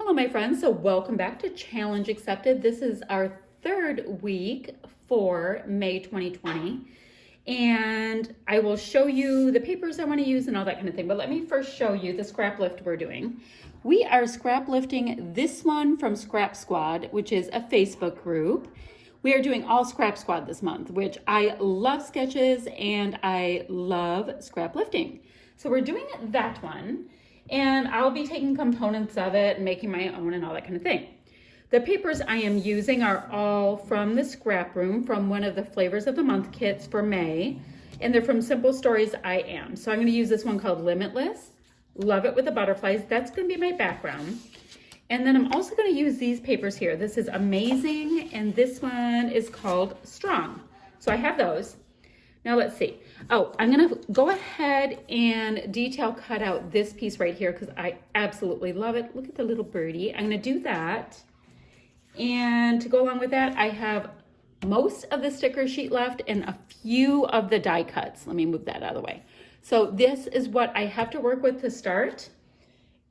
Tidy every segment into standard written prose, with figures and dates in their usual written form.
Hello, my friends. So welcome back to Challenge Accepted. This is our third week for May 2020. And I will show you the papers I want to use and all that kind of thing. But let me first show you the scrap lift we're doing. We are scrap lifting this one from Scrap Squad, which is a Facebook group. We are doing all Scrap Squad this month, which I love sketches and I love scrap lifting. So we're doing that one. And I'll be taking components of it and making my own and all that kind of thing. The papers I am using are all from the scrap room, from one of the Flavors of the Month kits for May, and they're from Simple Stories I Am. So I'm going to use this one called Limitless. Love it with the butterflies. That's going to be my background. And then I'm also going to use these papers here. This is Amazing, and this one is called Strong. So I have those. Now let's see. Oh, I'm going to go ahead and detail cut out this piece right here because I absolutely love it. Look at the little birdie. I'm going to do that. And to go along with that, I have most of the sticker sheet left and a few of the die cuts. Let me move that out of the way. So this is what I have to work with to start.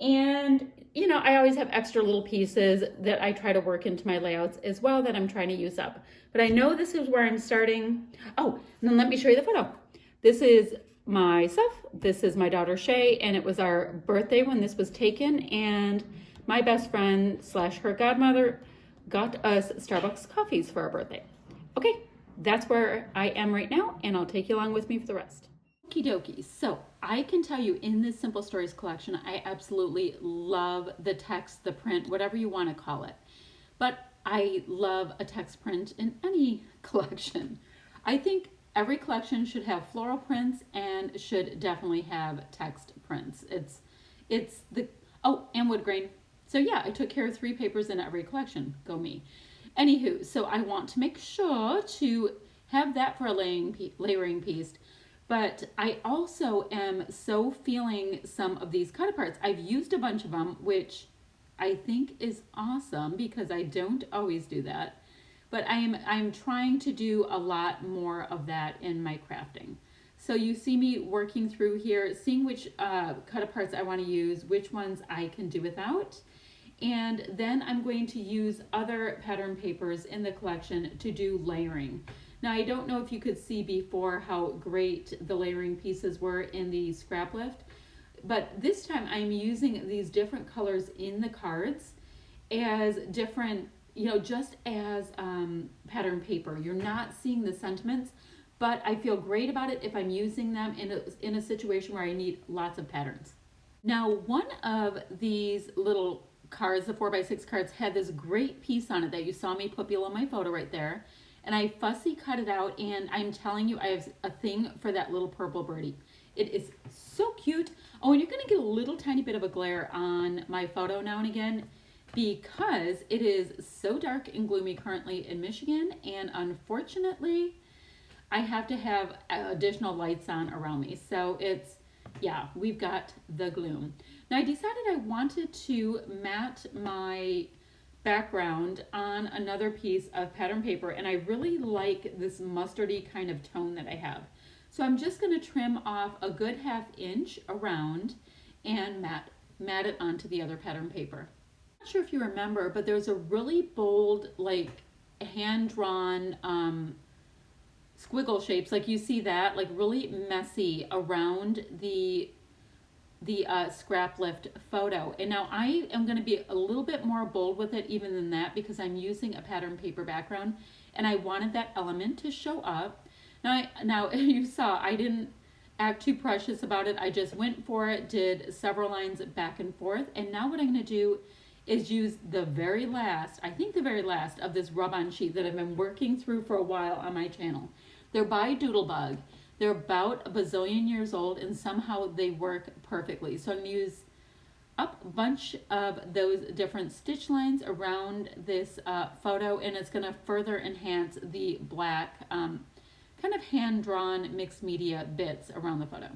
And, you know, I always have extra little pieces that I try to work into my layouts as well that I'm trying to use up. But I know this is where I'm starting. Oh, and then let me show you the photo. This is myself. This is my daughter Shay, and it was our birthday when this was taken. And my best friend / her godmother got us Starbucks coffees for our birthday. Okay, that's where I am right now, and I'll take you along with me for the rest. Okie dokie. So I can tell you in this Simple Stories collection, I absolutely love the text, the print, whatever you want to call it. But I love a text print in any collection. I think every collection should have floral prints and should definitely have text prints. It's the, oh, and wood grain. So yeah, I took care of 3 papers in every collection. Go me. Anywho, so I want to make sure to have that for a layering piece. But I also am so feeling some of these cut aparts. I've used a bunch of them, which I think is awesome because I don't always do that. But I'm trying to do a lot more of that in my crafting. So you see me working through here, seeing which cut aparts I want to use, which ones I can do without. And then I'm going to use other pattern papers in the collection to do layering. Now, I don't know if you could see before how great the layering pieces were in the scrap lift, but this time I'm using these different colors in the cards as different, you know, just as pattern paper. You're not seeing the sentiments, but I feel great about it if I'm using them in a situation where I need lots of patterns. Now, one of these little cards, the 4x6 cards, had this great piece on it that you saw me put below my photo right there. And I fussy cut it out, and I'm telling you, I have a thing for that little purple birdie. It is so cute. Oh, and you're going to get a little tiny bit of a glare on my photo now and again because it is so dark and gloomy currently in Michigan, and unfortunately, I have to have additional lights on around me. So it's, yeah, we've got the gloom. Now, I decided I wanted to mat my background on another piece of pattern paper, and I really like this mustardy kind of tone that I have. So I'm just going to trim off a good 1/2 inch around and mat it onto the other pattern paper. I'm not sure if you remember, but there's a really bold, like hand-drawn squiggle shapes, like you see that, like really messy around the scrap lift photo. And now I am going to be a little bit more bold with it even than that because I'm using a pattern paper background and I wanted that element to show up. Now you saw I didn't act too precious about it. I just went for it, did several lines back and forth, and now what I'm going to do is use the very last, I think the very last of this rub-on sheet that I've been working through for a while on my channel. They're by Doodlebug. They're about a bazillion years old, and somehow they work perfectly. So I'm going to use up a bunch of those different stitch lines around this photo, and it's going to further enhance the black kind of hand-drawn mixed media bits around the photo.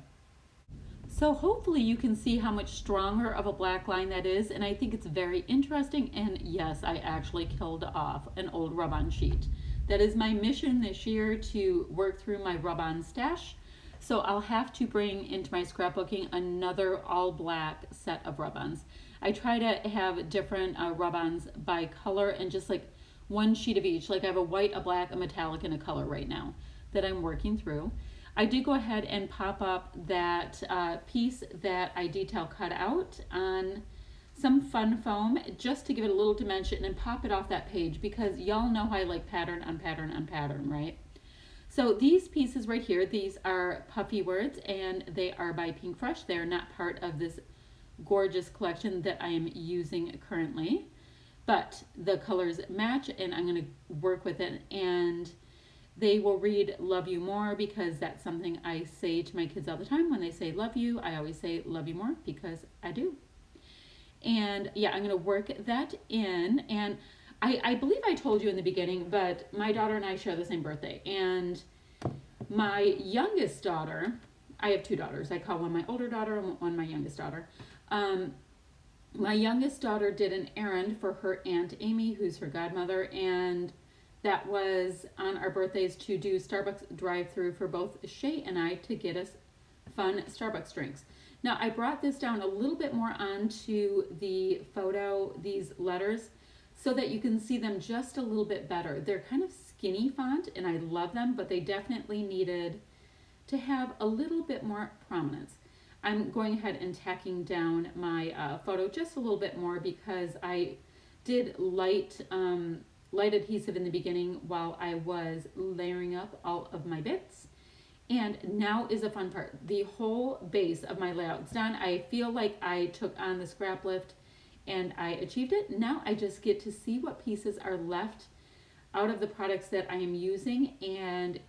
So hopefully you can see how much stronger of a black line that is, and I think it's very interesting. And yes, I actually killed off an old rub-on sheet. That is my mission this year, to work through my rub-on stash. So I'll have to bring into my scrapbooking another all black set of rub-ons. I try to have different rub-ons by color and just like one sheet of each. Like I have a white, a black, a metallic, and a color right now that I'm working through. I did go ahead and pop up that piece that I detail cut out on some fun foam just to give it a little dimension and pop it off that page, because y'all know how I like pattern on pattern on pattern, right? So these pieces right here, these are puffy words, and they are by Pink Fresh. They're not part of this gorgeous collection that I am using currently, but the colors match and I'm going to work with it, and they will read love you more, because that's something I say to my kids all the time. When they say love you, I always say love you more, because I do. And yeah, I'm going to work that in. And I believe I told you in the beginning, but my daughter and I share the same birthday. And my youngest daughter, I have two daughters. I call one my older daughter and one my youngest daughter. My youngest daughter did an errand for her Aunt Amy, who's her godmother, and that was on our birthdays to do Starbucks drive-through for both Shay and I to get us fun Starbucks drinks. Now, I brought this down a little bit more onto the photo, these letters, so that you can see them just a little bit better. They're kind of skinny font, and I love them, but they definitely needed to have a little bit more prominence. I'm going ahead and tacking down my photo just a little bit more, because I did light adhesive in the beginning while I was layering up all of my bits. And now is a fun part. The whole base of my layout's done. I feel like I took on the scrap lift and I achieved it. Now I just get to see what pieces are left out of the products that I am using and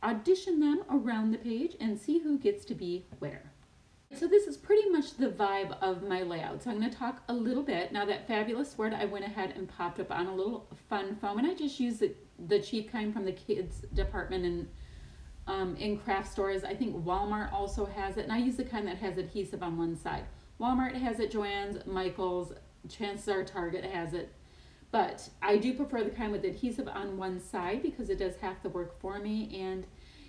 audition them around the page and see who gets to be where. So this is pretty much the vibe of my layout. So I'm going to talk a little bit. Now that fabulous word, I went ahead and popped up on a little fun foam, and I just used the cheap kind from the kids department in craft stores. I think Walmart also has it, and I use the kind that has adhesive on one side. Walmart has it, Joann's, Michael's, chances are Target has it. But I do prefer the kind with adhesive on one side, because it does half the work for me, and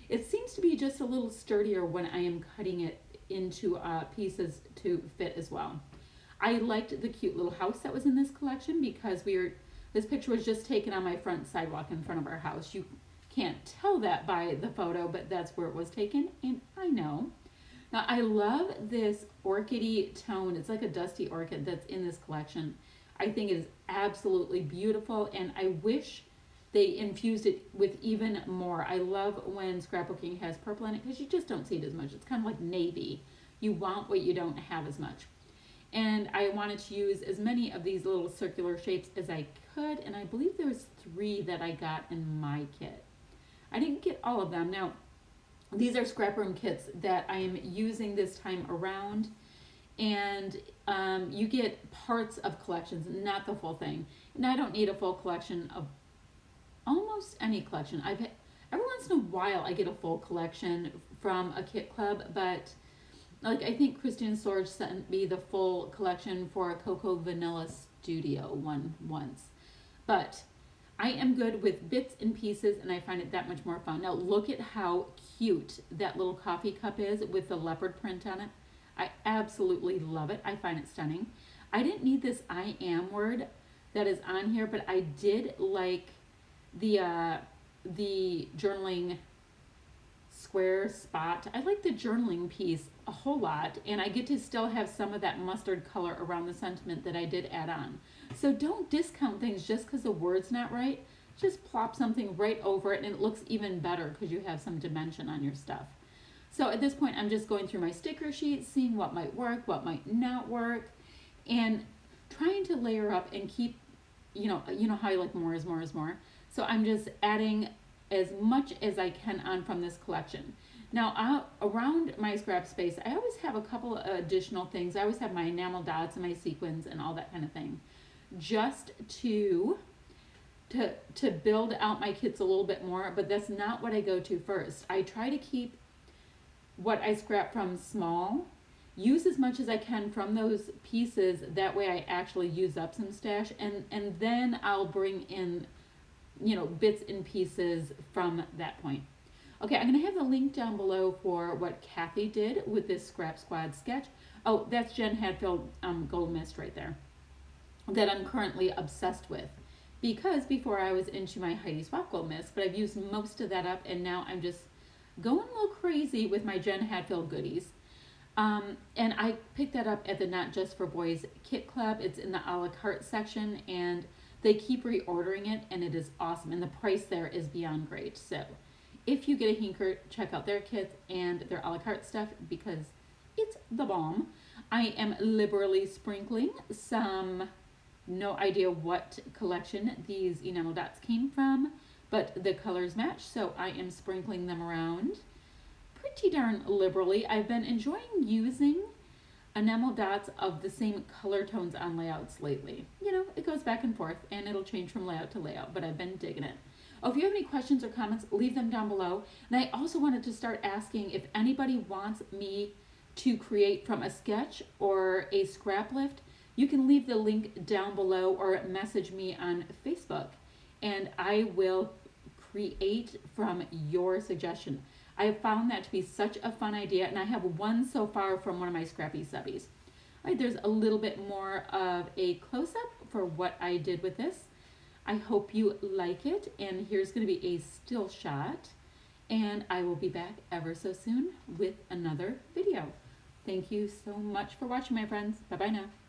it seems to be just a little sturdier when I am cutting it into pieces to fit as well. I liked the cute little house that was in this collection, because this picture was just taken on my front sidewalk in front of our house. You can't tell that by the photo, but that's where it was taken, and I know. Now I love this orchidy tone. It's like a dusty orchid that's in this collection. I think it is absolutely beautiful, and I wish they infused it with even more. I love when scrapbooking has purple in it, because you just don't see it as much. It's kind of like navy. You want what you don't have as much. And I wanted to use as many of these little circular shapes as I could, and I believe there's 3 that I got in my kit. I didn't get all of them. Now, these are scrap room kits that I am using this time around, and you get parts of collections, not the full thing. And I don't need a full collection of almost any collection. Every once in a while I get a full collection from a kit club, but like I think Christian Storage sent me the full collection for a Cocoa Vanilla Studio one once. But I am good with bits and pieces, and I find it that much more fun. Now look at how cute that little coffee cup is with the leopard print on it. I absolutely love it. I find it stunning. I didn't need this I am word that is on here, but I did like the journaling square spot. I like the journaling piece a whole lot, and I get to still have some of that mustard color around the sentiment that I did add on. So don't discount things just because the word's not right. Just plop something right over it, and it looks even better because you have some dimension on your stuff. So at this point, I'm just going through my sticker sheet, seeing what might work, what might not work, and trying to layer up and keep, you know how I like more is more is more. So I'm just adding as much as I can on from this collection. Now, around my scrap space, I always have a couple of additional things. I always have my enamel dots and my sequins and all that kind of thing, just to build out my kits a little bit more, but that's not what I go to first. I try to keep what I scrap from small, use as much as I can from those pieces. That way I actually use up some stash, and then I'll bring in bits and pieces from that point. Okay, I'm going to have the link down below for what Kathy did with this Scrap Squad sketch. Oh, that's Jen Hadfield Gold Mist right there that I'm currently obsessed with. Because before I was into my Heidi Swapp Gold Mist, but I've used most of that up, and now I'm just going a little crazy with my Jen Hadfield goodies. And I picked that up at the Not Just for Boys Kit Club. It's in the a la carte section, and they keep reordering it, and it is awesome. And the price there is beyond great. So if you get a hinker, check out their kits and their a la carte stuff because it's the bomb. I am liberally sprinkling some, no idea what collection these enamel dots came from, but the colors match, so I am sprinkling them around pretty darn liberally. I've been enjoying using enamel dots of the same color tones on layouts lately. You know, it goes back and forth and it'll change from layout to layout, but I've been digging it. Oh, if you have any questions or comments, leave them down below. And I also wanted to start asking if anybody wants me to create from a sketch or a scrap lift, you can leave the link down below or message me on Facebook and I will create from your suggestion. I have found that to be such a fun idea, and I have one so far from one of my scrappy subbies. All right, there's a little bit more of a close-up for what I did with this. I hope you like it, and here's going to be a still shot, and I will be back ever so soon with another video. Thank you so much for watching, my friends. Bye-bye now.